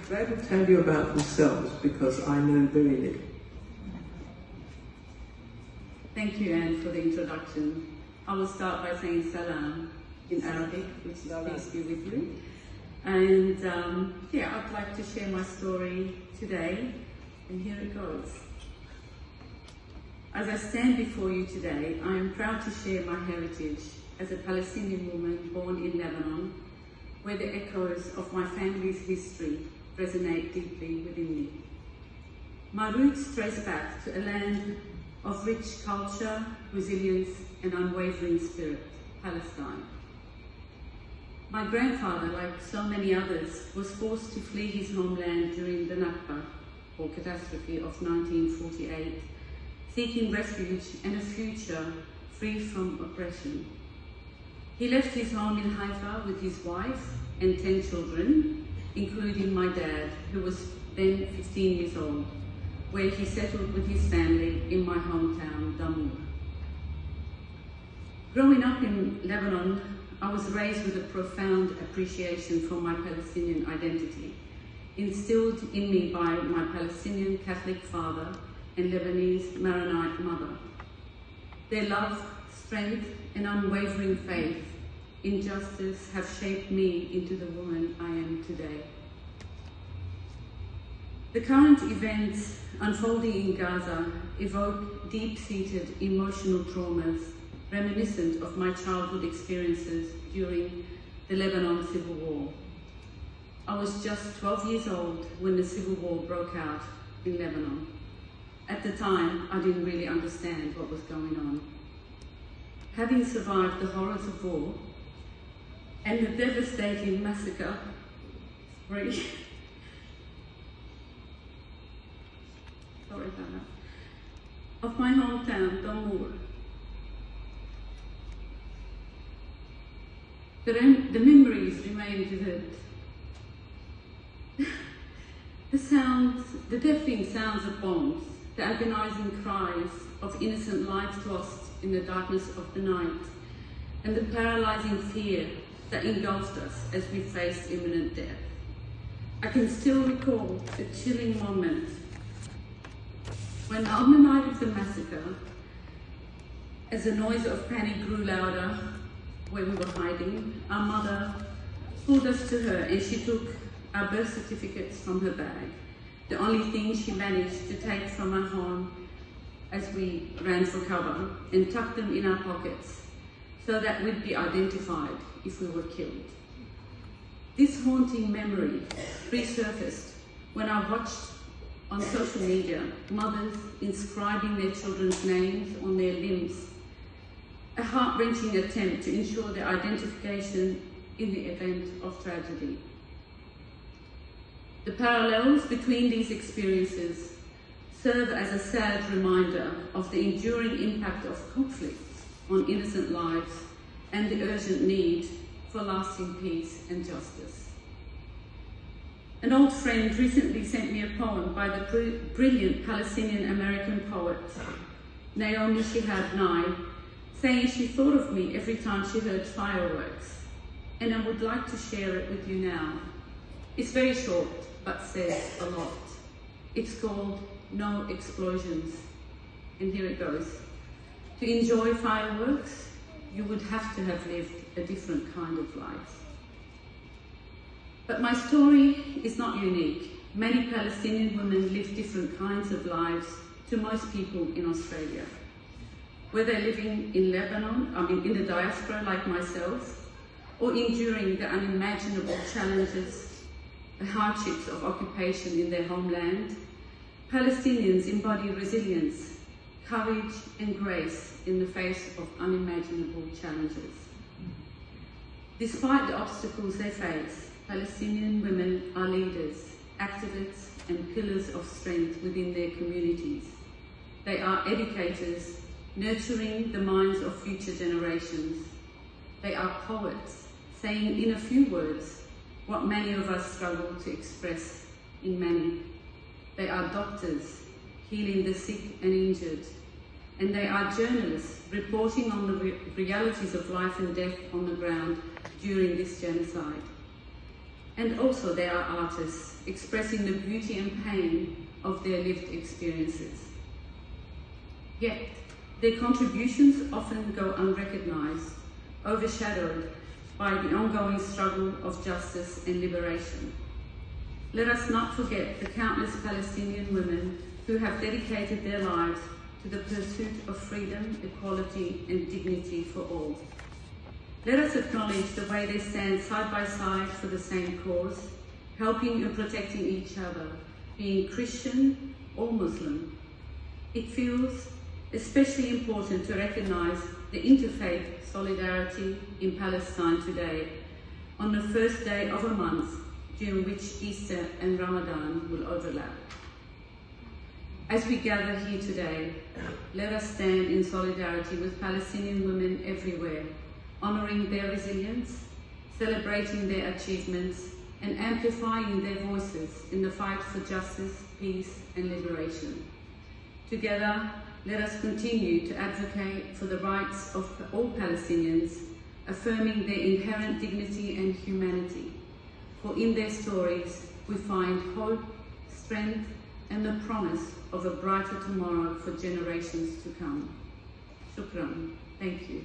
They will tell you about themselves because I know very little. Thank you, Anne, for the introduction. I will start by saying salam in Arabic, which is peace be with you. And yeah, I'd like to share my story today, and here it goes. As I stand before you today, I am proud to share my heritage as a Palestinian woman born in Lebanon, where the echoes of my family's history resonate deeply within me. My roots trace back to a land of rich culture, resilience, and unwavering spirit, Palestine. My grandfather, like so many others, was forced to flee his homeland during the Nakba, or catastrophe, of 1948, seeking refuge and a future free from oppression. He left his home in Haifa with his wife and 10 children, including my dad, who was then 15 years old, where he settled with his family in my hometown, Damouni. Growing up in Lebanon, I was raised with a profound appreciation for my Palestinian identity, instilled in me by my Palestinian Catholic father and Lebanese Maronite mother. Their love, strength, and unwavering faith in justice have shaped me into the woman I am today. The current events unfolding in Gaza evoke deep-seated emotional traumas reminiscent of my childhood experiences during the Lebanon Civil War. I was just 12 years old when the Civil War broke out in Lebanon. At the time, I didn't really understand what was going on. Having survived the horrors of war and the devastating massacre, of my hometown, Damouni, the memories remain vivid. The deafening sounds of bombs, the agonizing cries of innocent lives lost in the darkness of the night, and the paralyzing fear that engulfed us as we faced imminent death. I can still recall the chilling moment when on the night of the massacre, as the noise of panic grew louder where we were hiding, our mother pulled us to her and she took our birth certificates from her bag, the only thing she managed to take from our home as we ran for cover, and tucked them in our pockets so that we'd be identified if we were killed. This haunting memory resurfaced when I watched on social media mothers inscribing their children's names on their limbs, a heart-wrenching attempt to ensure their identification in the event of tragedy. The parallels between these experiences serve as a sad reminder of the enduring impact of conflict on innocent lives and the urgent need for lasting peace and justice. An old friend recently sent me a poem by the brilliant Palestinian-American poet, Naomi Shihab Nye, saying she thought of me every time she heard fireworks, and I would like to share it with you now. It's very short, but says a lot. It's called No Explosions, and here it goes. To enjoy fireworks, you would have to have lived a different kind of life. But my story is not unique. Many Palestinian women live different kinds of lives to most people in Australia. Whether living in Lebanon, in the diaspora like myself, or enduring the unimaginable challenges, the hardships of occupation in their homeland, Palestinians embody resilience, courage and grace in the face of unimaginable challenges. Despite the obstacles they face, Palestinian women are leaders, activists and pillars of strength within their communities. They are educators, nurturing the minds of future generations. They are poets, saying in a few words what many of us struggle to express in many. They are doctors, healing the sick and injured. And they are journalists, reporting on the realities of life and death on the ground during this genocide. And also they are artists expressing the beauty and pain of their lived experiences. Yet, their contributions often go unrecognized, overshadowed by the ongoing struggle of justice and liberation. Let us not forget the countless Palestinian women who have dedicated their lives to the pursuit of freedom, equality, and dignity for all. Let us acknowledge the way they stand side by side for the same cause, helping and protecting each other, being Christian or Muslim. It feels especially important to recognize the interfaith solidarity in Palestine today, on the first day of a month during which Easter and Ramadan will overlap. As we gather here today, let us stand in solidarity with Palestinian women everywhere, honouring their resilience, celebrating their achievements, and amplifying their voices in the fight for justice, peace, and liberation. Together, let us continue to advocate for the rights of all Palestinians, affirming their inherent dignity and humanity. For in their stories, we find hope, strength, and the promise of a brighter tomorrow for generations to come. Shukran. Thank you.